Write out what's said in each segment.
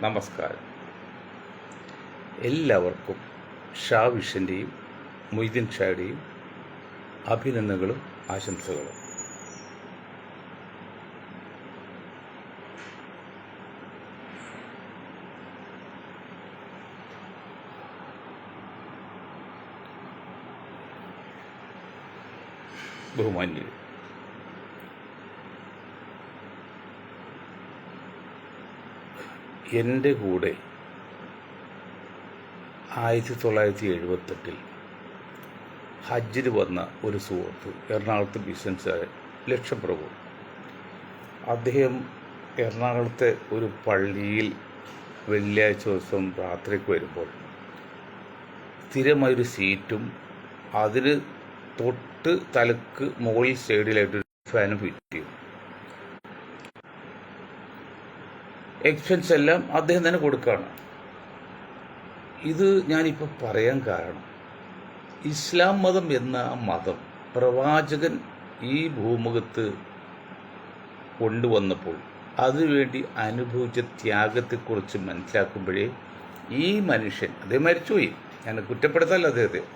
നമസ്കാരം. എല്ലാവർക്കും ഷാ വിഷൻ്റെയും മൊയ്തീൻ ഷായുടെയും അഭിനന്ദനങ്ങളും ആശംസകളും. ബഹുമാന്യർ, എൻ്റെ കൂടെ 1978 ഹജ്ജിന് വന്ന ഒരു സുഹൃത്ത്, എറണാകുളത്ത് ബിസിനസ്സുകാരൻ ലക്ഷപ്രഭു. അദ്ദേഹം എറണാകുളത്തെ ഒരു പള്ളിയിൽ വെള്ളിയാഴ്ച ദിവസം രാത്രിക്ക് വരുമ്പോൾ സ്ഥിരമായൊരു സീറ്റും അതിന് തൊട്ട് തലക്ക് മുകളിൽ സൈഡിലായിട്ടൊരു ഫാനും ഫിറ്റ് ചെയ്യും. എക്സ്പെൻസ് എല്ലാം അദ്ദേഹം തന്നെ കൊടുക്കുകയാണ്. ഇത് ഞാനിപ്പോൾ പറയാൻ കാരണം, ഇസ്ലാം മതം എന്ന മതം പ്രവാചകൻ ഈ ഭൂമുഖത്ത് കൊണ്ടുവന്നപ്പോൾ അതിനുവേണ്ടി അനുഭവിച്ച ത്യാഗത്തെക്കുറിച്ച് മനസ്സിലാക്കുമ്പോഴേ ഈ മനുഷ്യൻ, അദ്ദേഹം മരിച്ചുപോയി, ഞാൻ കുറ്റപ്പെടുത്താല്ല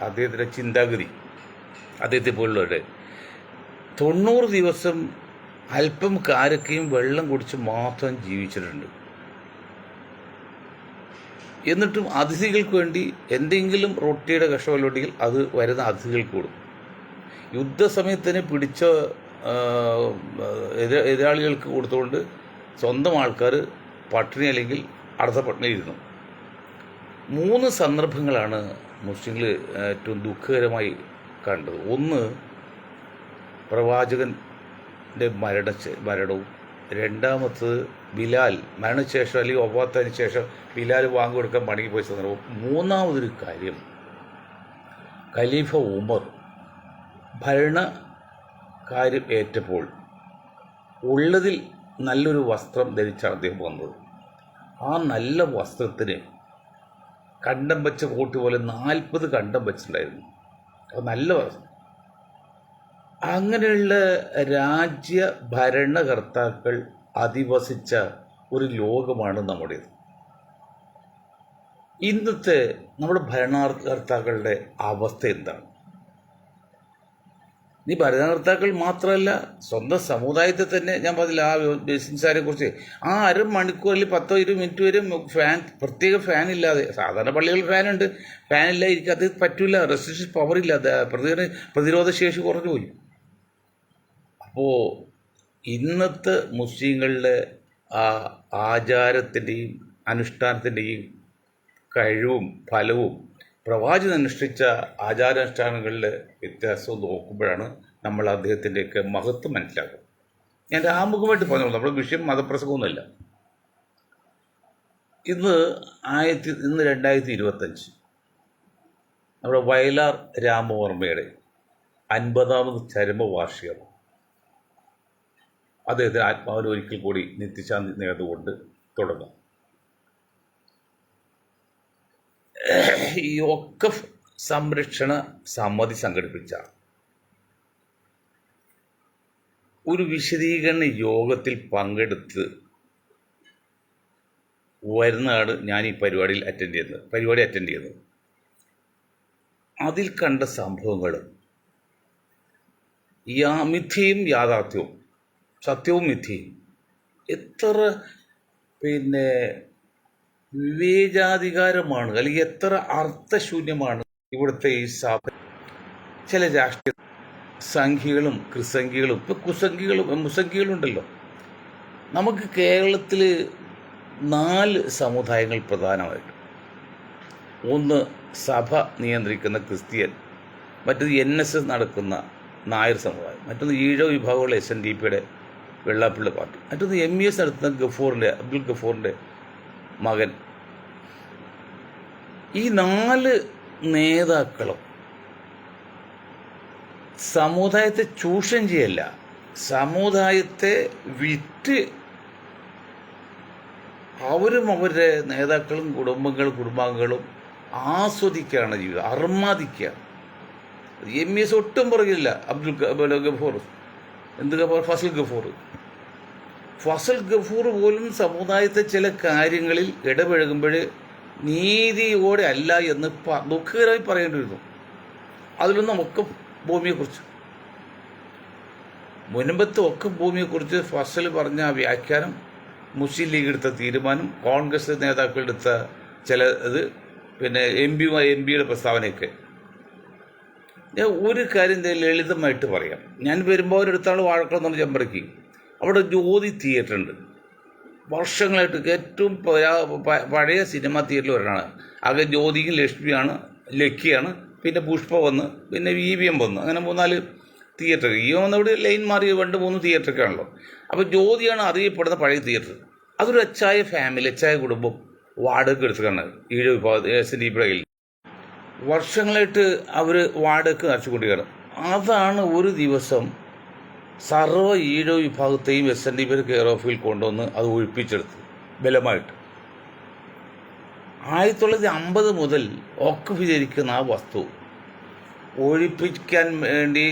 അദ്ദേഹത്തിൻ്റെ ചിന്താഗതി, അദ്ദേഹത്തെ പോലുള്ളവരുടെ 90 ദിവസം അല്പം കാരക്കയും വെള്ളം കുടിച്ച് മാത്രം ജീവിച്ചിട്ടുണ്ട്. എന്നിട്ടും അതിഥികൾക്ക് വേണ്ടി എന്തെങ്കിലും റൊട്ടിയുടെ കഷവല്ലോട്ടിയിൽ അത് വരുന്ന അതിഥികൾക്ക് കൊടുക്കും. യുദ്ധസമയത്ത് തന്നെ പിടിച്ച എതിരാളികൾക്ക് കൊടുത്തുകൊണ്ട് സ്വന്തം ആൾക്കാർ പട്ടിണി അല്ലെങ്കിൽ അടുത്ത പട്ടിണി ഇരുന്നു. 3 സന്ദർഭങ്ങളാണ് മുസ്ലിങ്ങൾ ഏറ്റവും ദുഃഖകരമായി കണ്ടത്. ഒന്ന്, പ്രവാചകൻ്റെ മരണവും. രണ്ടാമത്തത് ബിലാൽ മരണശേഷം അല്ലെങ്കിൽ വഫാത്തിന് ശേഷം ബിലാൽ വാങ്ങിക്കൊടുക്കാൻ മടങ്ങിപ്പോയ സന്ദർഭം. മൂന്നാമതൊരു കാര്യം, ഖലീഫ ഉമർ ഭരണകാര്യം ഏറ്റപ്പോൾ ഉള്ളതിൽ നല്ലൊരു വസ്ത്രം ധരിച്ചാണ് അദ്ദേഹം വന്നത്. ആ നല്ല വസ്ത്രത്തിന് കണ്ടം വെച്ച കോട്ട് പോലെ 40 കണ്ടം വെച്ചിട്ടുണ്ടായിരുന്നു. അത് നല്ല വസ്ത്രം. അങ്ങനെയുള്ള രാജ്യ ഭരണകർത്താക്കൾ അധിവസിച്ച ഒരു ലോകമാണ് നമ്മുടേത്. ഇന്നത്തെ നമ്മുടെ ഭരണകർത്താക്കളുടെ അവസ്ഥ എന്താണ്? ഈ ഭരണകർത്താക്കൾ മാത്രമല്ല, സ്വന്തം സമുദായത്തെ തന്നെ ഞാൻ പറഞ്ഞില്ല, ആ ബിസിനസ്സുകാരെ കുറിച്ച് ആ അരമണിക്കൂറിൽ 10-20 മിനിറ്റ് വരെ ഫാൻ, പ്രത്യേക ഫാൻ ഇല്ലാതെ, സാധാരണ പള്ളികളിൽ ഫാനുണ്ട്, ഫാനില്ലായിരിക്കും, അത് പറ്റില്ല, റെസ്ട്രിക്ഷൻ പവറില്ല, പ്രതിരോധ ശേഷി കുറഞ്ഞു പോയി. അപ്പോൾ ഇന്നത്തെ മുസ്ലിങ്ങളുടെ ആ ആചാരത്തിൻ്റെയും അനുഷ്ഠാനത്തിൻ്റെയും കഴിവും ഫലവും പ്രവാചകൻ അനുഷ്ഠിച്ച ആചാരാനുഷ്ഠാനങ്ങളിലെ വ്യത്യാസവും നോക്കുമ്പോഴാണ് നമ്മൾ അദ്ദേഹത്തിൻ്റെയൊക്കെ മഹത്വം മനസ്സിലാക്കുക. ഞാൻ ആമുഖമായിട്ട് പറഞ്ഞോളൂ, നമ്മുടെ വിഷയം മതപ്രസംഗമൊന്നുമല്ല. ഇന്ന് 2025 നമ്മുടെ വയലാർ രാമവർമ്മയുടെ 50ാമത് ചരമവാർഷികം. അദ്ദേഹത്തിന് ആത്മാവിന് ഒരിക്കൽ കൂടി നിത്യശാന്തി നേർന്നുകൊണ്ട് തുടങ്ങും. ഈ വഖഫ് സംരക്ഷണ സമിതി സംഘടിപ്പിച്ച ഒരു വിശദീകരണ യോഗത്തിൽ പങ്കെടുത്ത് വരുന്നതാണ് ഞാൻ ഈ പരിപാടി അറ്റൻഡ് ചെയ്യുന്നത്. അതിൽ കണ്ട സംഭവങ്ങളും മിഥ്യയും യാഥാർത്ഥ്യവും, സത്യവും മിഥ്യയും എത്ര വിവേചാധികാരമാണ്, അല്ലെങ്കിൽ എത്ര അർത്ഥശൂന്യമാണ് ഇവിടുത്തെ ഈ ചില രാഷ്ട്രീയ സംഖ്യകളും കൃസംഖ്യകളും, ഇപ്പോൾ കുസംഖ്യകളും മുസംഖ്യകളുണ്ടല്ലോ. നമുക്ക് കേരളത്തിൽ 4 സമുദായങ്ങൾ പ്രധാനമായിട്ടും. ഒന്ന് സഭ നിയന്ത്രിക്കുന്ന ക്രിസ്ത്യൻ, മറ്റത് NSS നടക്കുന്ന നായർ സമുദായം, മറ്റൊന്ന് ഈഴവ വിഭാഗമുള്ള SNDPയുടെ വെള്ളാപ്പള്ളി പാർട്ടി, മറ്റൊന്ന് MES നടത്തുന്ന അബ്ദുൽ ഗഫൂറിൻ്റെ മകൻ. ഈ 4 നേതാക്കളും സമുദായത്തെ ചൂഷണം ചെയ്യല്ല, സമുദായത്തെ വിറ്റ് അവരും അവരുടെ നേതാക്കളും കുടുംബാംഗങ്ങളും ആസ്വദിക്കുകയാണ് ജീവിതം, അർമാദിക്കുകയാണ്. MES ഒട്ടും പുറകില്ല. അബ്ദുൽ ഗഫൂർ, ഫസൽ ഗഫൂർ, ഫസൽ ഗഫൂർ പോലും സമുദായത്തെ ചില കാര്യങ്ങളിൽ ഇടപഴകുമ്പോൾ നീതിയോടെ അല്ല എന്ന് ദുഃഖകരമായി പറയേണ്ടി വരുന്നു. അതിലൊന്നും ഒക്കെ ഭൂമിയെക്കുറിച്ച് മുൻപത്തെ ഒക്കെ ഭൂമിയെക്കുറിച്ച് ഫസൽ പറഞ്ഞ ആ വ്യാഖ്യാനം, മുസ്ലിം ലീഗ് എടുത്ത തീരുമാനം, കോൺഗ്രസ് നേതാക്കൾ എടുത്ത ചില ഇത്, പിന്നെ എം പിയുടെ പ്രസ്താവനയൊക്കെ. ഞാൻ ഒരു കാര്യം ലളിതമായിട്ട് പറയാം. ഞാൻ വരുമ്പോൾ അവരെടുത്താണ് വാഴക്കുളം എന്ന് പറഞ്ഞ ചെമ്പറയ്ക്ക്. അവിടെ ജ്യോതി തിയേറ്റർ ഉണ്ട്. വർഷങ്ങളായിട്ട് ഏറ്റവും പഴയ സിനിമ തിയേറ്ററിൽ ഒരെണ്ണമാണ്. ആകെ ജ്യോതിക്കും ലക്കിയാണ്, പിന്നെ പുഷ്പ വന്ന്, പിന്നെ VVM വന്ന്, അങ്ങനെ 3-4 തിയേറ്റർ. വന്നവിടെ ലൈൻ മാറി 2-3 തിയേറ്ററൊക്കെ ആണല്ലോ. അപ്പോൾ ജ്യോതിയാണ് അറിയപ്പെടുന്ന പഴയ തിയേറ്റർ. അതൊരു അച്ചായ ഫാമിലി, അച്ചായ കുടുംബം വാടക എടുത്തുകയാണ് ഈഴ വിഭാഗം SNDP കയ്യിൽ. വർഷങ്ങളായിട്ട് അവർ വാടക അടച്ചുകൊണ്ടിരിക്കുകയാണ്. അതാണ് ഒരു ദിവസം സർവ്വ ഈഴ വിഭാഗത്തെയും SNDP കെയർ ഓഫിൽ കൊണ്ടുവന്ന് അത് ഒഴിപ്പിച്ചെടുത്തു ബലമായിട്ട്. 1950 മുതൽ ഓക്കഫ് ചെയ്തിരിക്കുന്ന ആ വസ്തു ഒഴിപ്പിക്കാൻ വേണ്ടി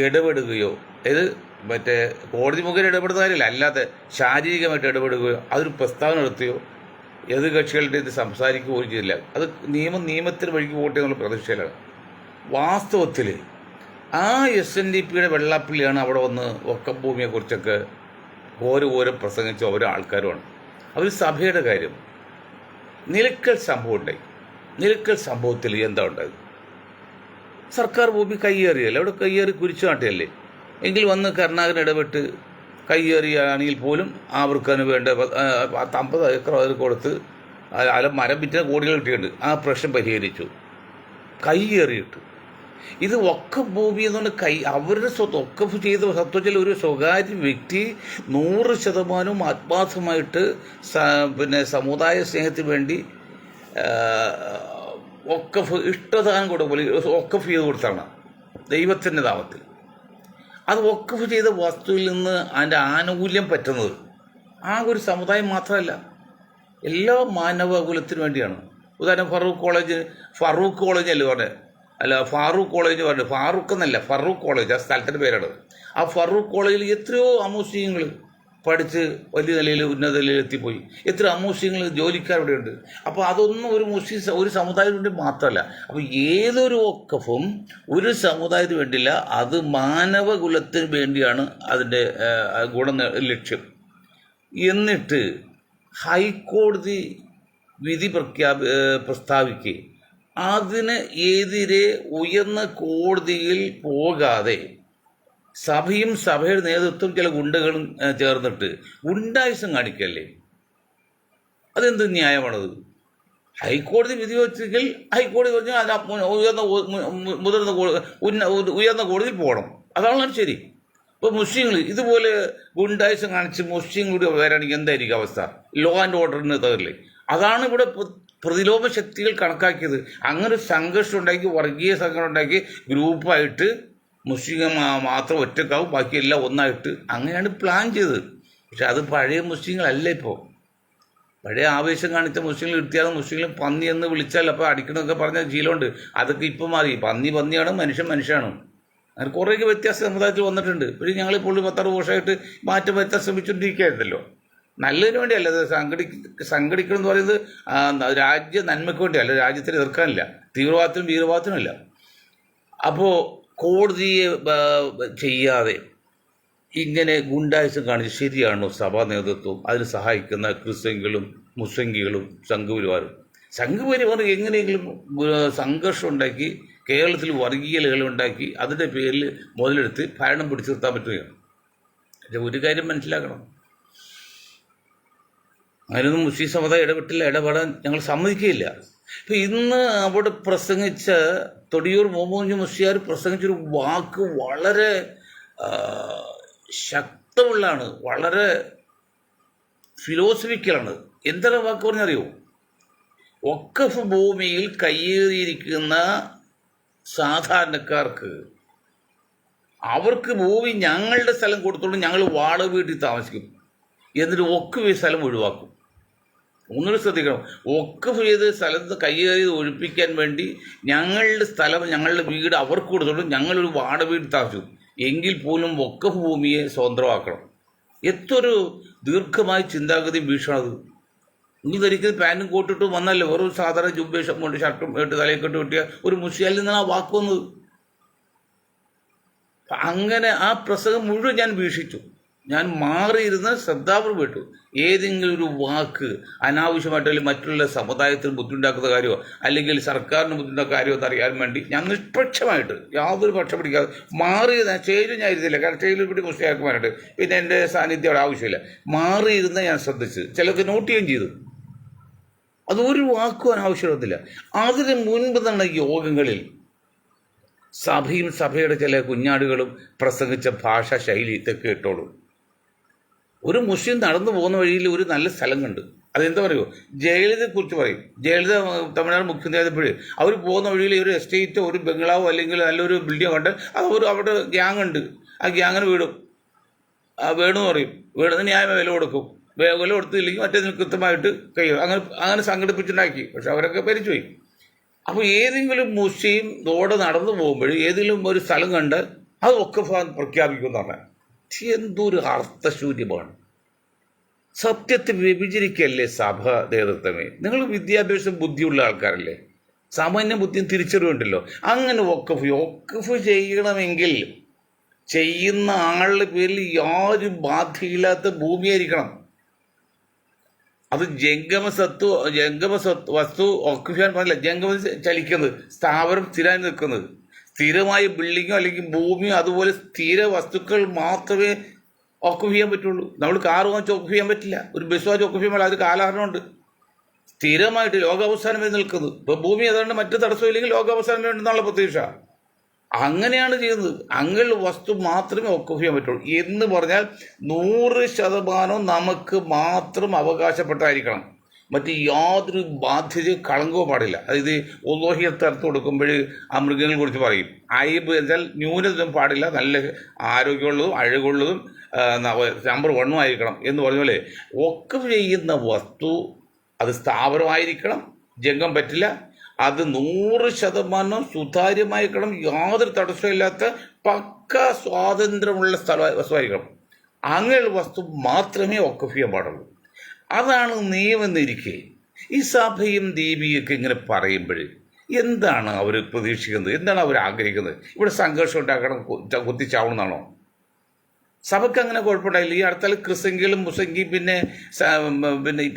ഇടപെടുകയോ, ഇത് മറ്റേ കോടതി മുഖേന ഇടപെടുന്ന കാര്യമില്ല, അല്ലാതെ ശാരീരികമായിട്ട് ഇടപെടുകയോ അതൊരു പ്രസ്താവന നടത്തുകയോ ഏത് കക്ഷികളുടെ ഇത് സംസാരിക്കുകയോ ചെയ്തില്ല. അത് നിയമത്തിന് വഴിക്ക് വോട്ട് ചെയ്യുന്നുള്ള പ്രതീക്ഷയിലാണ്. വാസ്തവത്തിൽ ആ SNDPയുടെ വെള്ളാപ്പള്ളിയാണ് അവിടെ വന്ന് വഖഫ് ഭൂമിയെക്കുറിച്ചൊക്കെ ഓരോ പ്രസംഗിച്ച ഓരോ ആൾക്കാരുമാണ്. അവർ സഭയുടെ കാര്യം, നിലയ്ക്കൽ സംഭവം ഉണ്ടായി. നിലയ്ക്കൽ സംഭവത്തിൽ എന്താ ഉണ്ടായത്? സർക്കാർ ഭൂമി കയ്യേറിയല്ലേ, അവിടെ കയ്യേറി കുരിച്ചു നാട്ടിയല്ലേ. എങ്കിൽ വന്ന് കരുണാകരൻ ഇടപെട്ട് കയ്യേറിയാണെങ്കിൽ പോലും അവർക്കതിന് വേണ്ട 50 ഏക്കർ അതിൽ കൊടുത്ത് മരം വിറ്റിന് കോടികൾ കിട്ടിയിട്ടുണ്ട്. ആ പ്രശ്നം പരിഹരിച്ചു. കയ്യേറിയിട്ട് ഇത് വഖഫ് ഭൂമി എന്നുകൊണ്ട് അവരുടെ വഖഫ് ചെയ്ത സത്വത്തിൽ ഒരു സ്വകാര്യ വ്യക്തി 100% ആത്മാർത്ഥമായിട്ട് പിന്നെ സമുദായ സ്നേഹത്തിന് വേണ്ടി വഖഫ് ഇഷ്ടദാനം കൊടുക്കുമ്പോൾ വഖഫ് ചെയ്ത് കൊടുത്താണ് ദൈവത്തിൻ്റെ നാമത്തിൽ. അത് വഖഫ് ചെയ്ത വസ്തുവിൽ നിന്ന് അതിൻ്റെ ആനുകൂല്യം പറ്റുന്നത് ആ ഒരു സമുദായം മാത്രമല്ല, എല്ലാ മാനവകുലത്തിനു വേണ്ടിയാണ്. ഉദാഹരണം ഫറൂഖ് കോളേജ് അല്ലേ പറഞ്ഞത്, അല്ല ഫാറൂഖ് കോളേജ് പറഞ്ഞു, ഫാറൂഖ് എന്നല്ല ഫറൂഖ് കോളേജ്, ആ സ്ഥലത്തിൻ്റെ പേരാണ്. ആ ഫറൂഖ് കോളേജിൽ എത്രയോ അമുസ്ലിങ്ങൾ പഠിച്ച് വലിയ നിലയിൽ ഉന്നത നിലയിൽ എത്തിപ്പോയി. എത്ര അമുസ്ലിങ്ങൾ ജോലിക്കാരുടെ ഉണ്ട്. അപ്പോൾ അതൊന്നും ഒരു സമുദായത്തിന് വേണ്ടി മാത്രമല്ല. അപ്പോൾ ഏതൊരു വഖഫും ഒരു സമുദായത്തിന് വേണ്ടിയില്ല, അത് മാനവകുലത്തിന് വേണ്ടിയാണ് അതിൻ്റെ ലക്ഷ്യം. എന്നിട്ട് ഹൈക്കോടതി വിധി പ്രസ്താവിക്കുക, അതിന് എതിരെ ഉയർന്ന കോടതിയിൽ പോകാതെ സഭയും സഭയുടെ നേതൃത്വം ചില ഗുണ്ടകളും ചേർന്നിട്ട് ഗുണ്ടായുസം കാണിക്കല്ലേ? അതെന്ത് ന്യായമാണത്? ഹൈക്കോടതി വിധി വെച്ചെങ്കിൽ ഹൈക്കോടതി പറഞ്ഞാൽ ഉയർന്ന കോടതിയിൽ പോകണം, അതാണ് ശരി. ഇപ്പോൾ മുസ്ലിങ്ങൾ ഇതുപോലെ ഗുണ്ടായുസം കാണിച്ച് മുസ്ലിം കൂടി വരാണെങ്കിൽ എന്തായിരിക്കും അവസ്ഥ? ലോ ആൻഡ് ഓർഡറിന് തകരില്ലേ? അതാണ് ഇവിടെ പ്രതിലോമ ശക്തികൾ കണക്കാക്കിയത്. അങ്ങനെ സംഘർഷം ഉണ്ടാക്കി, വർഗീയ സംഘടന ഉണ്ടാക്കി, ഗ്രൂപ്പായിട്ട് മുസ്ലിം മാത്രം ഒറ്റക്കാവും, ബാക്കിയെല്ലാം ഒന്നായിട്ട്, അങ്ങനെയാണ് പ്ലാൻ ചെയ്തത്. പക്ഷെ അത് പഴയ മുസ്ലിങ്ങളല്ല. ഇപ്പോൾ പഴയ ആവേശം കാണിച്ച മുസ്ലിങ്ങൾ കിട്ടിയാൽ മുസ്ലിങ്ങൾ പന്നി എന്ന് വിളിച്ചാൽ അപ്പോൾ അടിക്കണമെന്നൊക്കെ പറഞ്ഞ ശീലമുണ്ട്. അതൊക്കെ ഇപ്പോൾ മാറി. പന്നിയാണ്, മനുഷ്യനാണ്. അങ്ങനെ കുറേയൊക്കെ വ്യത്യാസം സമുദായത്തിൽ വന്നിട്ടുണ്ട്. പക്ഷേ ഞങ്ങളിപ്പോൾ 10-60 വർഷമായിട്ട് മാറ്റം വരുത്താൻ ശ്രമിച്ചുകൊണ്ടിരിക്കുകയായിരുന്നല്ലോ. നല്ലതിന് വേണ്ടിയല്ല, അത് സംഘടിക്കണം എന്ന് പറയുന്നത് രാജ്യ നന്മയ്ക്ക് വേണ്ടിയല്ല, രാജ്യത്തിന് എതിർക്കാനില്ല, തീവ്രവാദത്തിനും വീരവാദത്തിനുമല്ല. അപ്പോൾ കോടതിയെ ചെയ്യാതെ ഇങ്ങനെ ഗുണ്ടായുസം കാണിച്ച് ശരിയാണോ സഭാ നേതൃത്വം, അതിന് സഹായിക്കുന്ന ക്രിസ്ത്യങ്ങളും മുസ്ലിങ്ങളും സംഘപരിവാർ എങ്ങനെയെങ്കിലും സംഘർഷം ഉണ്ടാക്കി കേരളത്തിൽ വർഗീയതകൾ ഉണ്ടാക്കി അതിൻ്റെ പേരിൽ മുതലെടുത്ത് ഭരണം പിടിച്ചു നിർത്താൻ പറ്റുകയാണ്. പക്ഷേ ഒരു കാര്യം മനസ്സിലാക്കണം, അതിനൊന്നും മുസ്ലിം സമുദായം ഇടപെടാൻ ഞങ്ങൾ സമ്മതിക്കുകയില്ല. ഇപ്പം ഇന്ന് അവിടെ പ്രസംഗിച്ച തൊടിയൂർ മുഹമ്മദ് മുസ്ലിയാർ പ്രസംഗിച്ചൊരു വാക്ക് വളരെ ശക്തമുള്ളതാണ്, വളരെ ഫിലോസഫിക്കലാണ്. എന്താണ് വാക്ക് പറഞ്ഞറിയോ? വഖഫ് ഭൂമിയിൽ കയ്യേറിയിരിക്കുന്ന സാധാരണക്കാർക്ക് അവർക്ക് ഭൂമി ഞങ്ങളുടെ സ്ഥലം കൊടുത്തോണ്ട് ഞങ്ങൾ വാടക വീട്ടിൽ താമസിക്കും, എന്നിട്ട് വഖഫ് സ്ഥലം ഒഴിവാക്കും. ഒന്നുകൂടി ശ്രദ്ധിക്കണം, വഖഫ് ചെയ്ത് സ്ഥലത്ത് കയ്യേറി ഒഴിപ്പിക്കാൻ വേണ്ടി ഞങ്ങളുടെ സ്ഥലം, ഞങ്ങളുടെ വീട് അവർക്ക് കൊടുത്തോണ്ട് ഞങ്ങളൊരു വാടക വീട്ടിൽ താമസിക്കും. എങ്കിൽ പോലും വഖഫ് ഭൂമിയെ സ്വതന്ത്രമാക്കണം. എത്തൊരു ദീർഘമായ ചിന്താഗതി വീക്ഷണത്. ഇനി ധരിക്കുന്നത് പാൻറ്റും കോട്ടിട്ട് വന്നല്ലോ, വെറും സാധാരണ ജുബേഷം കൊണ്ട് ഷർട്ടും ഇട്ട് തലയൊക്കെ കിട്ടിയ ഒരു മുസ്ലിമിൽ നിന്നാണ് ആ വാക്ക് വന്നത്. അങ്ങനെ ആ പ്രസംഗം മുഴുവൻ ഞാൻ വീക്ഷിച്ചു. ഞാൻ മാറിയിരുന്ന് ശ്രദ്ധാപൂർവ്വം കേട്ടു. ഏതെങ്കിലും ഒരു വാക്ക് അനാവശ്യമായിട്ട് മറ്റുള്ള സമുദായത്തിന് ബുദ്ധിമുട്ടാക്കുന്ന കാര്യമോ അല്ലെങ്കിൽ സർക്കാരിന് ബുദ്ധിമുട്ടാക്കുന്ന കാര്യമോ എന്നറിയാൻ വേണ്ടി ഞാൻ നിഷ്പക്ഷമായിട്ട് യാതൊരു പക്ഷം പിടിക്കാതെ മാറിയിരുന്ന സ്റ്റേജിൽ ഞാൻ ഇരുന്നില്ല. കാരണം സ്റ്റേജിൽ പിടി മുസ്ലിയാക്കുമാരുണ്ട്, പിന്നെ എൻ്റെ സാന്നിധ്യം അവിടെ ആവശ്യമില്ല. മാറിയിരുന്ന് ഞാൻ ശ്രദ്ധിച്ച് ചിലർക്ക് നോട്ട് ചെയ്യുകയും ചെയ്തു. അതൊരു വാക്കും അനാവശ്യമൊന്നുമില്ല. അതിന് മുൻപ് തന്നെ യോഗങ്ങളിൽ സഭയും സഭയുടെ ചില കുഞ്ഞാടുകളും പ്രസംഗിച്ച ഭാഷാ ശൈലി ഇതൊക്കെ കേട്ടോളൂ. ഒരു മുസ്ലിം നടന്നു പോകുന്ന വഴിയിൽ ഒരു നല്ല സ്ഥലം കണ്ട്, അതെന്താ പറയുമോ, ജയലളിതയെക്കുറിച്ച് പറയും. ജയലളിത തമിഴ്നാട് മുഖ്യമന്ത്രിയായപ്പോൾ അവർ പോകുന്ന വഴിയിൽ ഒരു എസ്റ്റേറ്റോ ഒരു ബംഗ്ലാവോ അല്ലെങ്കിൽ നല്ലൊരു ബിൽഡിങ്ങോ കണ്ട് അത് അവിടെ ഗ്യാങ് ഉണ്ട്, ആ ഗ്യാങ്ങിന് വേണമെന്ന് പറയും. വേണമെന്ന് ന്യായമായ വില കൊടുക്കും. വില കൊടുത്തില്ലെങ്കിൽ മറ്റേ കൃത്യമായിട്ട് കഴിയും. അങ്ങനെ സംഘടിപ്പിച്ചുണ്ടാക്കി. പക്ഷെ അവരൊക്കെ പരിച്ചുപോയി. അപ്പോൾ ഏതെങ്കിലും മുസ്ലിം റോഡ് നടന്നു പോകുമ്പോൾ ഏതെങ്കിലും ഒരു സ്ഥലം കണ്ട് അത് വഖഫ് പ്രഖ്യാപിക്കുമെന്ന് പറഞ്ഞാൽ എന്തൊരു അർത്ഥശൂന്യമാണ്. സത്യത്തെ വ്യഭിചരിക്കല്ലേ സഭ നേതൃത്വമേ? നിങ്ങൾ വിദ്യാഭ്യാസം ബുദ്ധിയുള്ള ആൾക്കാരല്ലേ, സാമാന്യ ബുദ്ധിയും തിരിച്ചറിവുണ്ടല്ലോ. അങ്ങനെ വഖഫ് ചെയ്യണമെങ്കിൽ ചെയ്യുന്ന ആളുടെ പേരിൽ യാതൊരു ബാധ്യതയില്ലാത്ത ഭൂമിയായിരിക്കണം. അത് ജംഗമ വസ്തു ഓക്കുപാൻ പറഞ്ഞില്ല. ജംഗമ ചലിക്കുന്നത്, സ്ഥാപനം സ്ഥിരമായി നിൽക്കുന്നത്, സ്ഥിരമായ ബിൽഡിങ്ങോ അല്ലെങ്കിൽ ഭൂമിയോ അതുപോലെ സ്ഥിര വസ്തുക്കൾ മാത്രമേ ഓക്കുപൈ ചെയ്യാൻ പറ്റുള്ളൂ. നമ്മൾ കാർ വാങ്ങിച്ച് ഓക്കുപൈ ചെയ്യാൻ പറ്റില്ല, ഒരു ബസ് വാങ്ങിച്ച് ഓക്കുപൈ ചെയ്യാൻ അത് കാലഹരണമുണ്ട്. സ്ഥിരമായിട്ട് ലോകാവസാനം വരെ നിൽക്കുന്നത്. ഇപ്പോൾ ഭൂമി ഏതാണ്ട് മറ്റു തടസ്സമില്ലെങ്കിൽ ലോകാവസാനം വേണ്ടെന്നുള്ള പ്രതീക്ഷ. അങ്ങനെയാണ് ചെയ്യുന്നത്. അങ്ങനെ വസ്തു മാത്രമേ ഓക്കുപൈ ചെയ്യാൻ പറ്റുള്ളൂ എന്ന് പറഞ്ഞാൽ 100% നമുക്ക് മാത്രം അവകാശപ്പെട്ടായിരിക്കണം. മറ്റ് യാതൊരു ബാധ്യതയും കളങ്കവും പാടില്ല. അതായത് ഉലോഹിയത്ത് അർത്ഥം കൊടുക്കുമ്പോൾ ആ മൃഗങ്ങളെ കുറിച്ച് പറയും. അയബ് എന്നാൽ ന്യൂനതയും പാടില്ല, നല്ല ആരോഗ്യമുള്ളതും അഴകുള്ളതും നമ്പർ 1 ആയിരിക്കണം എന്ന് പറഞ്ഞ പോലെ വഖഫ് ചെയ്യുന്ന വസ്തു അത് സ്ഥാപനമായിരിക്കണം, ജംഗം പറ്റില്ല. അത് 100% സുതാര്യമായിരിക്കണം, യാതൊരു തടസ്സമില്ലാത്ത പക്ക സ്വാതന്ത്ര്യമുള്ള വസ്തുവായിരിക്കണം. അങ്ങനെയുള്ള വസ്തു മാത്രമേ വഖഫ് ചെയ്യാൻ പാടുള്ളൂ. അതാണ് നിയമെന്നിരിക്കെ ഈ സഭയും ദീപികയൊക്കെ ഇങ്ങനെ പറയുമ്പോൾ എന്താണ് അവർ പ്രതീക്ഷിക്കുന്നത്? എന്താണ് അവർ ആഗ്രഹിക്കുന്നത്? ഇവിടെ സംഘർഷം ഉണ്ടാക്കണം, കുത്തിച്ചാവണമെന്നാണോ? സഭയ്ക്ക് അങ്ങനെ കുഴപ്പമുണ്ടായില്ല. ഈ അടുത്താൽ ക്രിസംഗികളും മുസംഗിയും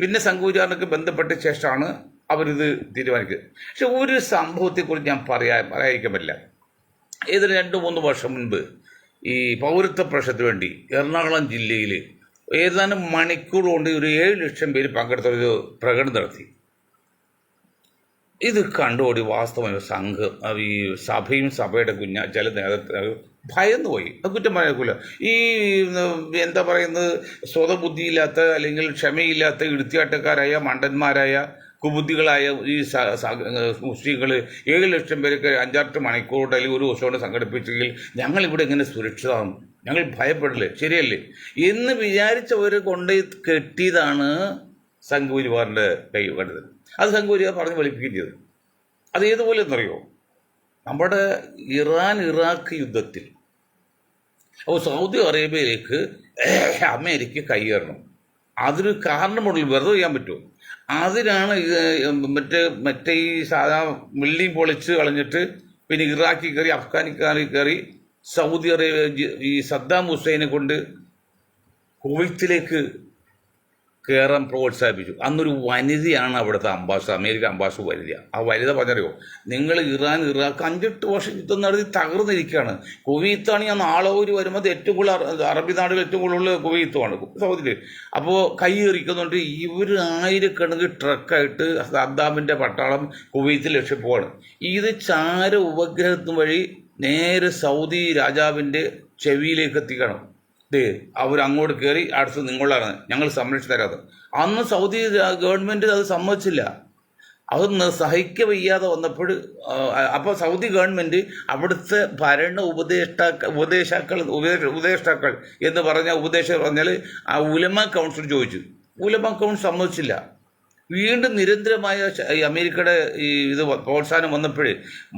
പിന്നെ സംഘവിചാരണയ്ക്ക് ബന്ധപ്പെട്ട ശേഷമാണ് അവരിത് തീരുമാനിക്കുന്നത്. പക്ഷെ ഒരു സംഭവത്തെക്കുറിച്ച് ഞാൻ പറയാതിരിക്കാൻ പറ്റില്ല. ഏതൊരു 2-3 വർഷം മുൻപ് ഈ പൗരത്വ പ്രശ്നത്തിന് വേണ്ടി എറണാകുളം ജില്ലയിൽ ഏതാനും മണിക്കൂർ കൊണ്ട് ഒരു 7 ലക്ഷം പേര് പങ്കെടുത്തൊരു പ്രകടനം നടത്തി. ഇത് കണ്ടുകൂടി വാസ്തവമായ സംഘം ഈ സഭയും സഭയുടെ ചില നേതൃത്വം ഭയന്നു പോയി. അത് കുറ്റം പറയാക്കൂല. ഈ എന്താ പറയുന്നത്, സ്വതബുദ്ധിയില്ലാത്ത അല്ലെങ്കിൽ ക്ഷമയില്ലാത്ത ഇടുത്തിയാട്ടക്കാരായ മണ്ടന്മാരായ കുബുദ്ധികളായ ഈ മുസ്ലിങ്ങൾ 7 ലക്ഷം പേർക്ക് 5-8 മണിക്കൂർ കൊണ്ട് അല്ലെങ്കിൽ ഒരു ദിവസം കൊണ്ട് സംഘടിപ്പിച്ചെങ്കിൽ ഞങ്ങളിവിടെ എങ്ങനെ സുരക്ഷിതമാണ്, ഞങ്ങൾ ഭയപ്പെടില്ലേ, ശരിയല്ലേ എന്ന് വിചാരിച്ചവർ കൊണ്ട് കെട്ടിയതാണ് സംഘപരിവാറിൻ്റെ കൈ കണ്ടത്. അത് സംഘപരിവാർ പറഞ്ഞ് വെളുപ്പിക്കുകയും ചെയ്തത്. അത് ഏതുപോലെ എന്നറിയോ? നമ്മുടെ ഇറാഖ് യുദ്ധത്തിൽ അപ്പോൾ സൗദി അറേബ്യയിലേക്ക് അമേരിക്ക കൈയേറണം. അതൊരു കാരണമുള്ളൂ, വെറുതെ ചെയ്യാൻ പറ്റുമോ? അതിനാണ് മറ്റേ ഈ സാധാ ബിൽഡിംഗ് പൊളിച്ച് കളഞ്ഞിട്ട് പിന്നെ ഇറാഖിൽ കയറി അഫ്ഗാനിസ്ഥാനിൽ കയറി സൗദി അറേബ്യ ഈ സദ്ദാം ഹുസൈനെ കൊണ്ട് കുവൈത്തിലേക്ക് കയറാൻ പ്രോത്സാഹിപ്പിച്ചു. അന്നൊരു വനിതയാണ് അവിടുത്തെ അമേരിക്കൻ അംബാസഡർ വനിത. ആ വനിത പറഞ്ഞറിയോ, നിങ്ങൾ ഇറാഖ് 5-8 വർഷം യുദ്ധം നടത്തി തകർന്നിരിക്കുകയാണ്. കുവൈത്താണെങ്കിൽ ആ നാളോര് വരുമ്പോൾ ഏറ്റവും കൂടുതൽ അറബി നാടുകൾ ഏറ്റവും കൂടുതൽ കുവൈത്തുമാണ് സൗദിയിൽ. അപ്പോൾ കൈയേറിക്കുന്നുണ്ട്. ഇവർ 1000 ട്രക്കായിട്ട് സദ്ദാമിൻ്റെ പട്ടാളം കുവൈത്തിൽ ലക്ഷ്യപ്പോവാണ്. ഇത് ചാര ഉപഗ്രഹത്തിന് വഴി നേരെ സൗദി രാജാവിൻ്റെ ചെവിയിലേക്ക് എത്തിക്കണം. അവരങ്ങോട്ട് കയറി അടുത്ത് നിങ്ങളാണ്, ഞങ്ങൾ സംരക്ഷിച്ചു തരാതെ. അന്ന് സൗദി ഗവൺമെൻറ് അത് സമ്മതിച്ചില്ല. അതൊന്ന് സഹിക്ക വയ്യാതെ വന്നപ്പോൾ അപ്പോൾ സൗദി ഗവൺമെൻറ് അവിടുത്തെ ഭരണ ഉപദേഷ്ടാക്കൾ എന്ന് പറഞ്ഞ ഉപദേശം പറഞ്ഞാൽ ആ ഉലമ കൗൺസിൽ ചോദിച്ചു. ഉലമ കൗൺസിൽ സമ്മതിച്ചില്ല. വീണ്ടും നിരന്തരമായ അമേരിക്കയുടെ ഈ ഇത് പ്രോത്സാഹനം വന്നപ്പോൾ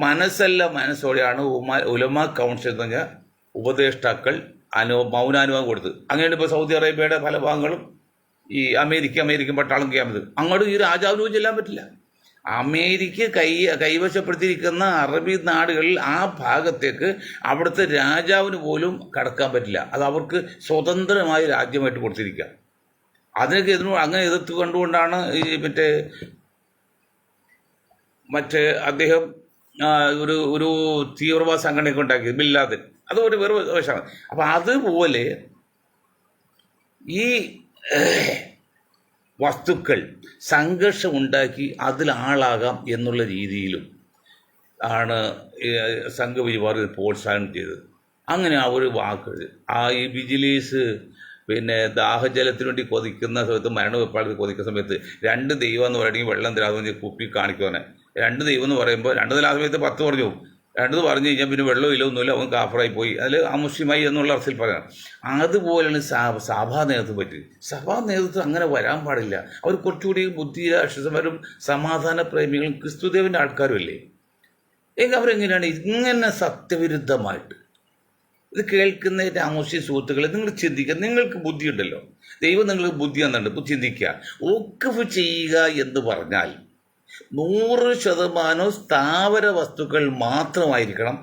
മനസ്സോടെയാണ് ഉലമ കൗൺസിൽ എന്ന് പറഞ്ഞാൽ ഉപദേഷ്ടാക്കൾ മൗനാനുവാദം കൊടുത്ത്. അങ്ങനെയാണ് ഇപ്പോൾ സൗദി അറേബ്യയുടെ പല ഭാഗങ്ങളും ഈ അമേരിക്കൻ പട്ടാളം കയറുന്നത്. അങ്ങോട്ട് ഈ രാജാവിനും ചെല്ലാൻ പറ്റില്ല. അമേരിക്ക കൈവശപ്പെടുത്തിയിരിക്കുന്ന അറബി നാടുകളിൽ ആ ഭാഗത്തേക്ക് അവിടുത്തെ രാജാവിന് പോലും കടക്കാൻ പറ്റില്ല. അത് അവർക്ക് സ്വതന്ത്രമായ രാജ്യമായിട്ട് കൊടുത്തിരിക്കുക. അതിനൊക്കെ അങ്ങനെ എതിർത്ത് കണ്ടുകൊണ്ടാണ് ഈ മറ്റേ അദ്ദേഹം ഒരു തീവ്രവാദ സംഘടനയൊക്കെ ഉണ്ടാക്കിയത്, ബിൻ ലാദൻ. അത് ഒരു വേറെ വശമാണ്. അപ്പം അതുപോലെ ഈ വസ്തുക്കൾ സംഘർഷം ഉണ്ടാക്കി അതിലാളാകാം എന്നുള്ള രീതിയിലും ആണ് സംഘപരിവാർ പ്രോത്സാഹനം ചെയ്തത്. അങ്ങനെ ആ ഒരു വാക്ക് ഈ വിജിലൻസ് ദാഹജലത്തിന് വേണ്ടി കൊതിക്കുന്ന സമയത്ത്, മരണവെപ്പാളത്തിൽ കൊതിക്കുന്ന സമയത്ത് 2 ദൈവം എന്ന് പറയുകയാണെങ്കിൽ വെള്ളം തരാതെ കുപ്പി കാണിക്കുവാനെ. 2 ദൈവം എന്ന് പറയുമ്പോൾ 2 തരാ സമയത്ത് 10 പറഞ്ഞു പോകും. 2 പറഞ്ഞു കഴിഞ്ഞാൽ പിന്നെ വെള്ളവും ഇല്ല ഒന്നുമില്ല, അവൻ കാഫറായി പോയി, അതിൽ അമുസ്ലിമായി എന്നുള്ള അർത്ഥത്തിൽ പറയാം. അതുപോലെയാണ് സഭാ നേതൃത്വം പറ്റി. സഭാ നേതൃത്വം അങ്ങനെ വരാൻ പാടില്ല. അവർ കുറച്ചുകൂടി ബുദ്ധിരാക്ഷസന്മാരും സമാധാന പ്രേമികളും ക്രിസ്തുദേവൻ്റെ ആൾക്കാരുമല്ലേ. എങ്കിൽ അവരെങ്ങനെയാണ് ഇങ്ങനെ സത്യവിരുദ്ധമായിട്ട് ഇത് കേൾക്കുന്ന രാമോസ്യ സുഹൃത്തുക്കളെ, നിങ്ങൾ ചിന്തിക്കുക. നിങ്ങൾക്ക് ബുദ്ധിയുണ്ടല്ലോ, ദൈവം നിങ്ങൾക്ക് ബുദ്ധി തന്നിട്ടുണ്ട്. ചിന്തിക്കുക. വഖഫ് ചെയ്യുക എന്ന് പറഞ്ഞാൽ 100% സ്ഥാവര വസ്തുക്കൾ മാത്രമായിരിക്കണം.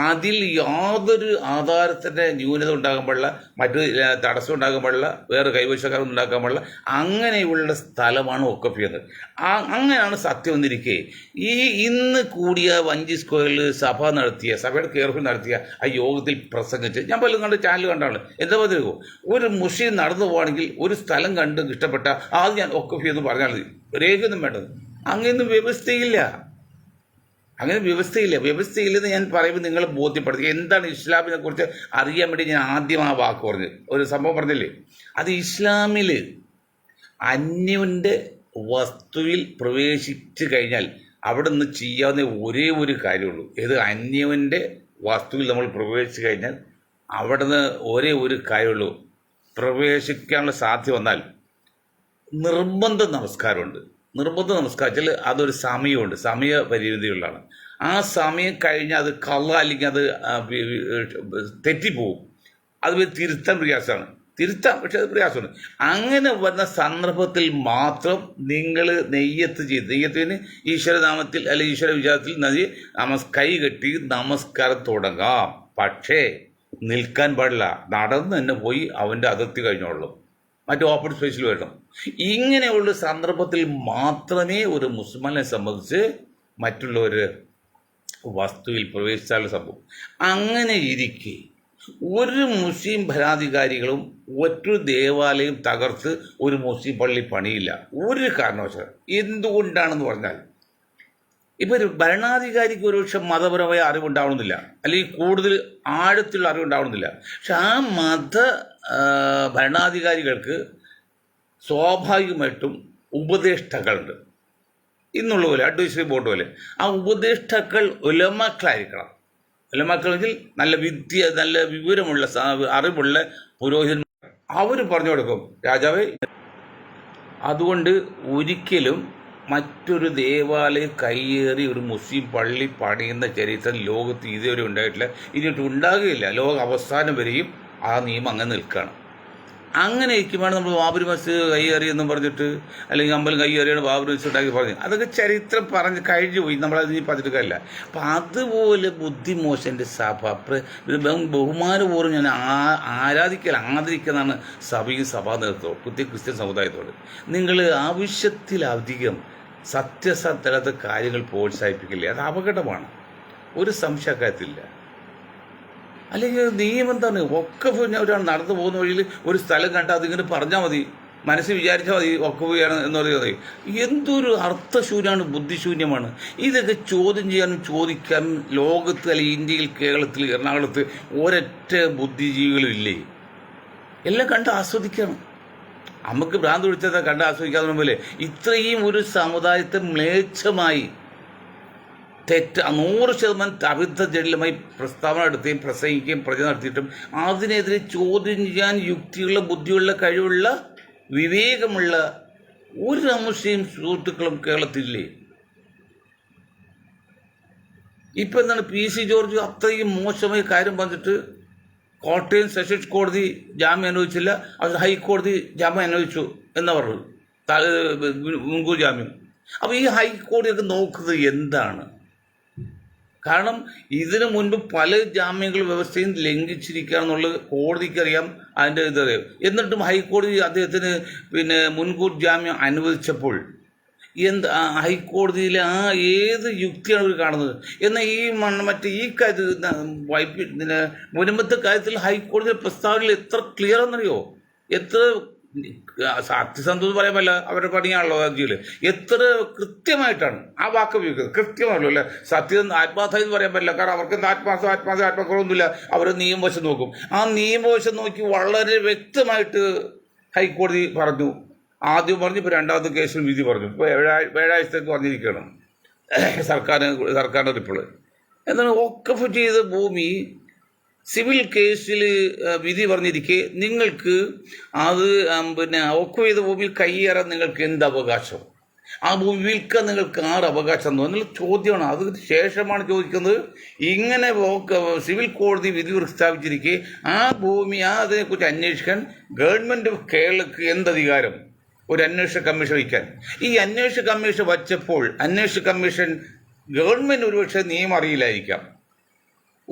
അതിൽ യാതൊരു ആധാരത്തിൻ്റെ ന്യൂനത ഉണ്ടാകാൻ പാടില്ല, മറ്റ് തടസ്സം ഉണ്ടാകാൻ പാടില്ല, വേറെ കൈവശക്കാരൊന്നും ഉണ്ടാക്കാൻ പാടില്ല. അങ്ങനെയുള്ള സ്ഥലമാണ് വഖഫ് ചെയ്യുന്നത്. അങ്ങനെയാണ് സത്യം വന്നിരിക്കെ ഈ ഇന്ന് കൂടിയ വഞ്ചി സ്ക്വയറിൽ സഭയുടെ കെയർഫിൽ നടത്തിയ ആ യോഗത്തിൽ പ്രസംഗിച്ച് ഞാൻ പലതും കണ്ട് ചാനൽ കണ്ടാണ്. എന്താ പറയുക, ഒരു മുസ്ലിം നടന്നു പോവാണെങ്കിൽ ഒരു സ്ഥലം കണ്ട് ഇഷ്ടപ്പെട്ട ആദ്യം ഞാൻ വഖഫ് ചെയ്യുമെന്ന് പറഞ്ഞാൽ മതി, രേഖയൊന്നും വേണ്ടത്. അങ്ങനെയൊന്നും വ്യവസ്ഥയില്ല. വ്യവസ്ഥയില്ലെന്ന് ഞാൻ പറയുമ്പോൾ നിങ്ങൾ ബോധ്യപ്പെടുത്തി. എന്താണ് ഇസ്ലാമിനെ കുറിച്ച് അറിയാൻ വേണ്ടി ഞാൻ ആദ്യം ആ വാക്ക് പറഞ്ഞു, ഒരു സംഭവം പറഞ്ഞില്ലേ. അത് ഇസ്ലാമിൽ അന്യൻ്റെ വസ്തുവിൽ പ്രവേശിച്ചു കഴിഞ്ഞാൽ അവിടെ നിന്ന് ചെയ്യാവുന്ന ഒരേ ഒരു കാര്യമുള്ളൂ. ഏത് അന്യൻ്റെ വസ്തുവിൽ നമ്മൾ പ്രവേശിച്ചു കഴിഞ്ഞാൽ അവിടെ നിന്ന് ഒരേ ഒരു കാര്യമുള്ളൂ. പ്രവേശിക്കാനുള്ള സാധ്യത വന്നാൽ നിർബന്ധ നമസ്കാരമുണ്ട്. നിർബന്ധ നമസ്കാരത്തിൽ അതൊരു സമയമുണ്ട്, സമയപരിമിതിയുള്ളതാണ്. ആ സമയം കഴിഞ്ഞാൽ അത് അല്ലെങ്കിൽ അത് തെറ്റിപ്പോവും. അത് തിരുത്താൻ പ്രയാസമാണ്. പക്ഷെ അത് പ്രയാസമാണ്. അങ്ങനെ വരുന്ന സന്ദർഭത്തിൽ മാത്രം നിങ്ങൾ നെയ്യത്തിന് ഈശ്വരനാമത്തിൽ അല്ലെങ്കിൽ ഈശ്വര വിചാരത്തിൽ കൈ കെട്ടി നമസ്കാരം തുടങ്ങാം. പക്ഷേ നിൽക്കാൻ പാടില്ല, നടന്ന് തന്നെ പോയി അവൻ്റെ അതിർത്തി കഴിഞ്ഞോളൂ, മറ്റു ഓപ്പൺ സ്പേസിൽ വരണം. ഇങ്ങനെയുള്ള സന്ദർഭത്തിൽ മാത്രമേ ഒരു മുസ്ലിമിനെ സംബന്ധിച്ച് മറ്റുള്ളവർ വസ്തുവിൽ പ്രവേശിച്ചാലുള്ള സംഭവം. അങ്ങനെ ഇരിക്കെ ഒരു മുസ്ലിം ഭരണാധികാരികളും ഒരു ദേവാലയം തകർത്ത് ഒരു മുസ്ലിം പള്ളി പണിയില്ല, ഒരു കാരണവശാലും. എന്തുകൊണ്ടാണെന്ന് പറഞ്ഞാൽ, ഇപ്പം ഒരു ഭരണാധികാരിക്ക് ഒരുപക്ഷെ മതപരമായ അറിവുണ്ടാവണമെന്നില്ല, അല്ലെങ്കിൽ കൂടുതൽ ആഴത്തിലുള്ള അറിവുണ്ടാവണമെന്നില്ല. പക്ഷെ ആ ഭരണാധികാരികൾക്ക് സ്വാഭാവികമായിട്ടും ഉപദേഷ്ടാക്കളുണ്ട്. ഇന്നുള്ള പോലെ അഡ്വൈസറി ബോർഡ് പോലെ ആ ഉപദേഷ്ടാക്കൾ ഉലമാക്കളായിരിക്കണം. ഉലമാക്കളെങ്കിൽ നല്ല വിവരമുള്ള അറിവുള്ള പുരോഹിതന്മാർ. അവർ പറഞ്ഞു കൊടുക്കും, രാജാവേ, അതുകൊണ്ട് ഒരിക്കലും മറ്റൊരു ദേവാലയം കയ്യേറി ഒരു മുസ്ലിം പള്ളി പണിയുന്ന ചരിത്രം ലോകത്ത് ഇതുവരെ ഉണ്ടായിട്ടില്ല, ഇനിയിട്ട് ഉണ്ടാകുകയില്ല. ലോകം അവസാനം വരെയും ആ നിയമം അങ്ങനെ നിൽക്കുകയാണ്. അങ്ങനെ ഇരിക്കുമ്പോഴാണ് നമ്മൾ ബാബരി മസ്ജിദ് കയ്യേറിയെന്നും പറഞ്ഞിട്ട്, അല്ലെങ്കിൽ അമ്പലം കയ്യേറിയാണ് ബാബരി മസ്ജിദ് ഉണ്ടാക്കി പറഞ്ഞു. അതൊക്കെ ചരിത്രം പറഞ്ഞ് കഴിഞ്ഞു പോയി, നമ്മളത് ഇനി പറഞ്ഞിട്ട് കാര്യമില്ല. അപ്പം അതുപോലെ ബുദ്ധിമോശൻ്റെ സഭ ബഹുമാനപൂർവ്വം ഞാൻ ആദരിക്കുന്നതാണ് സഭയും സഭാ നേതൃത്വവും, പ്രത്യേക ക്രിസ്ത്യൻ സമുദായത്തോട്. നിങ്ങൾ ആവശ്യത്തിലധികം സത്യസന്ധത കാര്യങ്ങൾ പ്രോത്സാഹിപ്പിക്കില്ലേ, അത് അപകടമാണ്, ഒരു സംശയക്കാര്യത്തില്ല. അല്ലെങ്കിൽ നിയമം എന്താണ്, ഒക്കെ ഒരാൾ നടന്നു പോകുന്ന വഴിയിൽ ഒരു സ്ഥലം കണ്ടാൽ അതിങ്ങനെ പറഞ്ഞാൽ മതി, മനസ്സിൽ വിചാരിച്ചാൽ മതി ഒക്കുകയാണ് എന്ന് പറയുന്നത്. എന്തൊരു അർത്ഥശൂന്യമാണ്, ബുദ്ധിശൂന്യമാണ്. ഇതൊക്കെ ചോദ്യം ചെയ്യാനും ചോദിക്കാനും ലോകത്ത്, അല്ലെങ്കിൽ ഇന്ത്യയിൽ, കേരളത്തിൽ, എറണാകുളത്ത് ഒരൊറ്റ ബുദ്ധിജീവികളും ഇല്ലേ? എല്ലാം കണ്ട് ആസ്വദിക്കണം. നമുക്ക് ഭ്രാന്ത് പിടിച്ചത് കണ്ട് ആസ്വദിക്കാതെ പോലെ ഇത്രയും ഒരു സമുദായത്തെ മ്ലേച്ഛമായി 100% അബദ്ധ ജടിലമായി പ്രസ്താവന നടത്തുകയും പ്രസംഗിക്കുകയും പ്രചരണം നടത്തിയിട്ടും അതിനെതിരെ ചോദ്യം ചെയ്യാൻ യുക്തിയുള്ള, ബുദ്ധിയുള്ള, കഴിവുള്ള, വിവേകമുള്ള ഒരു മുസ്ലിം സുഹൃത്തുക്കളും കേരളത്തിലില്ലേ? ഇപ്പം എന്താണ്, PC ജോർജ് അത്രയും മോശമായ കാര്യം പറഞ്ഞിട്ട് കോട്ടയം സെഷൻസ് കോടതി ജാമ്യം അനുവദിച്ചില്ല, അത് ഹൈക്കോടതി ജാമ്യം അനുവദിച്ചു എന്ന് പറഞ്ഞു, മുൻകൂർ ജാമ്യം. അപ്പോൾ ഈ ഹൈക്കോടതിയൊക്കെ നോക്കുന്നത് എന്താണ്? കാരണം ഇതിനു മുൻപ് പല ജാമ്യങ്ങൾ വ്യവസ്ഥയും ലംഘിച്ചിരിക്കുക എന്നുള്ളത് കോടതിക്കറിയാം, അതിൻ്റെ ഇതറിയാം. എന്നിട്ടും ഹൈക്കോടതി അദ്ദേഹത്തിന് മുൻകൂർ ജാമ്യം അനുവദിച്ചപ്പോൾ ഹൈക്കോടതിയിലെ ഏത് യുക്തിയാണ് അവർ കാണുന്നത്? എന്നാൽ ഈ കാര്യത്തിൽ മുൻപത്തെ കാര്യത്തിൽ ഹൈക്കോടതിയുടെ പ്രസ്താവനയിൽ എത്ര ക്ലിയർ എന്നറിയോ? എത്ര സത്യസന്ധത പറയാൻ പറ്റില്ല, അവരുടെ പണിയാണല്ലോ ഹർജിയിൽ. എത്ര കൃത്യമായിട്ടാണ് ആ വാക്ക് ഉപയോഗിക്കുന്നത്, കൃത്യമാണല്ലോ അല്ലേ? ആത്മാർത്ഥത എന്ന് പറയാൻ പറ്റില്ല, കാരണം അവർക്ക് ആത്മാർത്ഥമൊന്നുമില്ല. അവർ നിയമവശം നോക്കും. ആ നിയമവശം നോക്കി വളരെ വ്യക്തമായിട്ട് ഹൈക്കോടതി പറഞ്ഞു. ആദ്യം പറഞ്ഞു, ഇപ്പോൾ രണ്ടാമത്തെ കേസിൽ വിധി പറഞ്ഞു. ഇപ്പോൾ വ്യാഴാഴ്ചത്തേക്ക് പറഞ്ഞിരിക്കണം സർക്കാരിൻ്റെ റിപ്പോർട്ട്. എന്താണ് വഖഫ് ചെയ്ത ഭൂമി സിവിൽ കേസിൽ വിധി പറഞ്ഞിരിക്കെ നിങ്ങൾക്ക് അത് വഖഫ് ചെയ്ത ഭൂമിയിൽ കയ്യേറാൻ നിങ്ങൾക്ക് എന്ത് അവകാശം? ആ ഭൂമി വിൽക്കാൻ നിങ്ങൾക്ക് അവകാശം എന്നുള്ള ചോദ്യമാണ്. അതിന് ശേഷമാണ് ചോദിക്കുന്നത്, ഇങ്ങനെ സിവിൽ കോടതി വിധി പ്രസ്താവിച്ചിരിക്കെ ആ ഭൂമി അതിനെക്കുറിച്ച് അന്വേഷിക്കാൻ ഗവൺമെൻറ് ഓഫ് കേരളക്ക് എന്തധികാരം? ഒരു അന്വേഷണ കമ്മീഷൻ വയ്ക്കാൻ. ഈ അന്വേഷണ കമ്മീഷൻ വച്ചപ്പോൾ അന്വേഷണ കമ്മീഷൻ ഗവൺമെൻറ് ഒരുപക്ഷെ നിയമം അറിയില്ലായിരിക്കാം,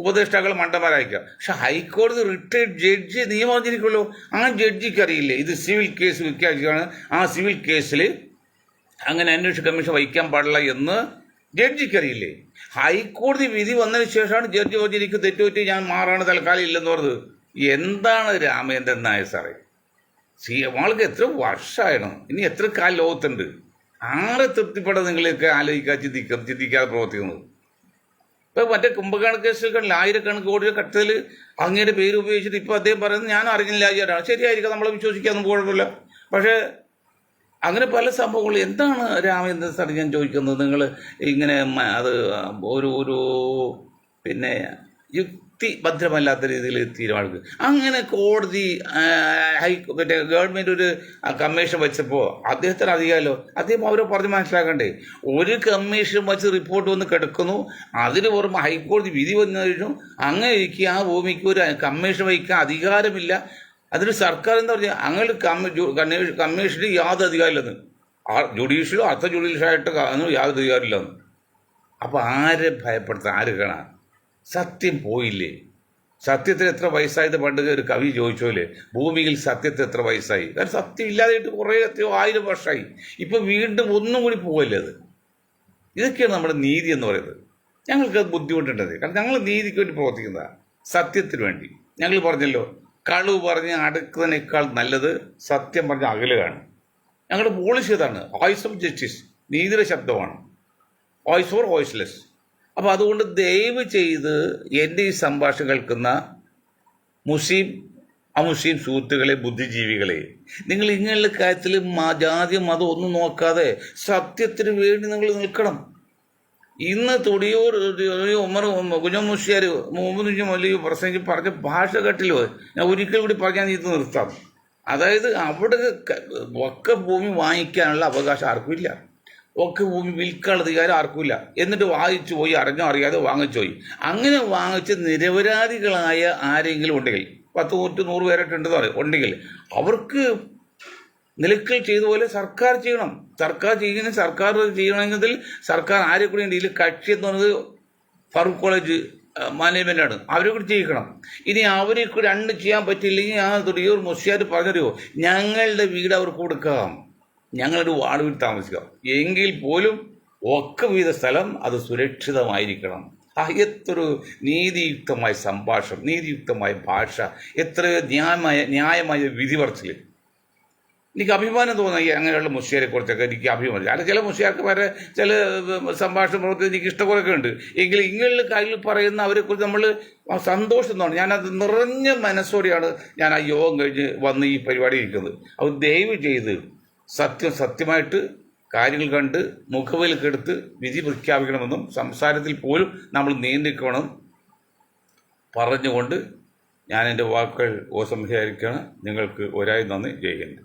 ഉപദേഷ്ടാക്കൾ മണ്ടന്മാരായിരിക്കാം. പക്ഷെ ഹൈക്കോടതി റിട്ടയർഡ് ജഡ്ജി നിയമം അറിഞ്ഞിരിക്കുമല്ലോ. ആ ജഡ്ജിക്ക് അറിയില്ലേ ഇത് സിവിൽ കേസ് വയ്ക്കാണ്, ആ സിവിൽ കേസിൽ അങ്ങനെ അന്വേഷണ കമ്മീഷൻ വഹിക്കാൻ പാടില്ല എന്ന് ജഡ്ജിക്ക് അറിയില്ലേ? ഹൈക്കോടതി വിധി വന്നതിന് ശേഷമാണ് ജഡ്ജി പറഞ്ഞിരിക്കും തെറ്റുപറ്റി ഞാൻ മാറാണ് തൽക്കാലം ഇല്ലെന്ന് പറഞ്ഞത്. എന്താണ് രാമേന്ദ്രൻ നായർ സാറേ? ആൾക്ക് എത്ര വർഷമായിരുന്നു, ഇനി എത്ര കാലം ലോകത്തുണ്ട്? ആരെ തൃപ്തിപ്പെടാൻ നിങ്ങളൊക്കെ ചിന്തിക്കാതെ പ്രവർത്തിക്കുന്നത്? ഇപ്പോൾ മറ്റേ കുംഭകോണം കേസുകളിൽ ആയിരക്കണക്കിന് കോടി കട്ടതിൽ അങ്ങയുടെ പേര് ഉപയോഗിച്ചിട്ട് ഇപ്പോൾ അദ്ദേഹം പറയുന്നത് ഞാൻ അറിഞ്ഞില്ല ചേട്ടാണ്. ശരിയായിരിക്കും, നമ്മളെ വിശ്വസിക്കാനൊന്നും കുഴപ്പമില്ല. പക്ഷേ അങ്ങനെ പല സംഭവങ്ങളും. എന്താണ് രാമേന്ദ്രൻ സാർ ഞാൻ ചോദിക്കുന്നത്? നിങ്ങൾ ഇങ്ങനെ അത് ഒരു യുക്തിഭദ്രമല്ലാത്ത രീതിയിൽ തീരുമാനിക്കും. അങ്ങനെ കോടതി ഗവൺമെൻറ് ഒരു കമ്മീഷൻ വെച്ചപ്പോൾ അദ്ദേഹത്തിന് അറിയാമല്ലോ, അദ്ദേഹം അവരെ പറഞ്ഞ് മനസ്സിലാക്കണ്ടേ? ഒരു കമ്മീഷൻ വെച്ച് റിപ്പോർട്ട് വന്ന് കിടക്കുന്നു, അതിന് പുറമെ ഹൈക്കോടതി വിധി വന്നു കഴിഞ്ഞു. അങ്ങനെ ഇരിക്കുക ആ ഭൂമിക്ക് ഒരു കമ്മീഷൻ വഹിക്കാൻ അധികാരമില്ല. അതിന് സർക്കാർ എന്താ പറഞ്ഞാൽ അങ്ങനെ കമ്മീഷന് യാതൊരു അധികാരമില്ലെന്ന്, ജുഡീഷ്യലോ അർത്ഥ ജുഡീഷ്യലായിട്ട് യാതൊരു അധികാരമില്ലെന്ന്. അപ്പോൾ ആരെ ഭയപ്പെടുത്താൻ, ആര് കാണാൻ? സത്യം പോയില്ലേ? സത്യത്തിന് എത്ര വയസ്സായത്? പണ്ട് ഒരു കവി ചോദിച്ചോല്ലേ, ഭൂമിയിൽ സത്യത്തിന് എത്ര വയസ്സായി? കാരണം സത്യം ഇല്ലാതായിട്ട് കുറേ 1000 വർഷമായി. ഇപ്പം വീണ്ടും ഒന്നും കൂടി പോകല്ലേ അത്? ഇതൊക്കെയാണ് നമ്മുടെ നീതി എന്ന് പറയുന്നത്. ഞങ്ങൾക്കത് ബുദ്ധിമുട്ടുണ്ടത്, കാരണം ഞങ്ങൾ നീതിക്ക് വേണ്ടി പ്രവർത്തിക്കുന്നതാണ്, സത്യത്തിന് വേണ്ടി. ഞങ്ങൾ പറഞ്ഞല്ലോ, കളവ് പറഞ്ഞ് അടുക്കുന്നതിനേക്കാൾ നല്ലത് സത്യം പറഞ്ഞ് അകലുകയാണ്. ഞങ്ങളുടെ പോളിസി അതാണ്. വോയിസ് ഓഫ് ജസ്റ്റിസ്, നീതിയുടെ ശബ്ദമാണ്, വോയിസ് ഓർ വോയിസ്ലെസ്. അപ്പോൾ അതുകൊണ്ട് ദയവ് ചെയ്ത് എൻ്റെ ഈ സംഭാഷണം കേൾക്കുന്ന മുസ്ലിം അമുസ്ലിം സുഹൃത്തുക്കളെ, ബുദ്ധിജീവികളെ, നിങ്ങൾ ഇങ്ങനെയുള്ള കാര്യത്തിൽ ജാതി മതം ഒന്നും നോക്കാതെ സത്യത്തിന് വേണ്ടി നിങ്ങൾ നിൽക്കണം. ഇന്ന് തൊടിയൂർ കുഞ്ഞമുസ്ലിയാർ മുഹമ്മദ് മൊയ്ലി പ്രസംഗിച്ച് പറഞ്ഞ ഭാഷ കേട്ടില്ലോ, ഞാൻ ഒരിക്കൽ കൂടി പറഞ്ഞാൽ ഇത് നിർത്താം. അതായത് അവിടെ ഒക്കെ ഭൂമി വാങ്ങിക്കാനുള്ള അവകാശം ആർക്കും ഇല്ല, ഒക്കെ ഭൂമി വിൽക്കാനുള്ള അധികാരം ആർക്കുമില്ല. എന്നിട്ട് വാങ്ങിച്ചു പോയി, അറിഞ്ഞോ അറിയാതെ വാങ്ങിച്ചു പോയി. അങ്ങനെ വാങ്ങിച്ച് നിരപരാധികളായ ആരെങ്കിലും ഉണ്ടെങ്കിൽ 10, 100 പേരായിട്ടുണ്ടെന്ന് പറയും ഉണ്ടെങ്കിൽ അവർക്ക് നിലയ്ക്കൽ ചെയ്ത പോലെ സർക്കാർ ചെയ്യണം. സർക്കാർ ചെയ്യണമെങ്കിൽ സർക്കാർ ആരെ കൂടി ഇതിൽ കക്ഷി എന്ന് പറയുന്നത് ഫറൂഖ് കോളേജ് മാനേജ്മെൻറ്റാണ്, അവരെ കൂടി ചെയ്യിക്കണം. ഇനി അവരെ രണ്ട് ചെയ്യാൻ പറ്റില്ലെങ്കിൽ ആ തുടിയൂർ മുസ്ലിയാർ പറഞ്ഞറിയോ, ഞങ്ങളുടെ വീട് അവർക്ക് കൊടുക്കാം, ഞങ്ങളൊരു വാർഡ് വീട് താമസിക്കാം, എങ്കിൽ പോലും ഒക്കെ വീത സ്ഥലം അത് സുരക്ഷിതമായിരിക്കണം. എത്രയൊരു നീതിയുക്തമായ സംഭാഷണം, നീതിയുക്തമായ ഭാഷ, എത്രയോ ന്യായമായ വിധി പറച്ചിൽ. എനിക്ക് അഭിമാനം തോന്നുന്നു അങ്ങനെയുള്ള മുസ്ലിയാരെ കുറിച്ചൊക്കെ എനിക്ക് അഭിമാനം. അല്ല, ചില മുസ്ലിയാർക്ക് വരെ ചില സംഭാഷണ പ്രവർത്തനം എനിക്ക് ഇഷ്ടംപോലൊക്കെ ഉണ്ട്. എങ്കിൽ ഇങ്ങനെയുള്ള കാര്യങ്ങൾ പറയുന്ന അവരെക്കുറിച്ച് നമ്മൾ സന്തോഷം തോന്നുന്നു. ഞാനത് നിറഞ്ഞ മനസ്സോടെയാണ് ഞാൻ ആ യോഗം കഴിഞ്ഞ് വന്ന് ഈ പരിപാടി ഇരിക്കുന്നത്. അത് ദയവ് ചെയ്ത് സത്യമായിട്ട് കാര്യങ്ങൾ കണ്ട് മുഖവിലക്കെടുത്ത് വിധി പ്രഖ്യാപിക്കണമെന്നും സംസാരത്തിൽ പോലും നമ്മൾ നിയന്ത്രിക്കണം പറഞ്ഞുകൊണ്ട് ഞാൻ എൻ്റെ വാക്കുകൾ ഉപസംഹരിക്കുകയാണ്. നിങ്ങൾക്ക് ഒരായി നന്ദി. ജയ് ഹിന്ദ്.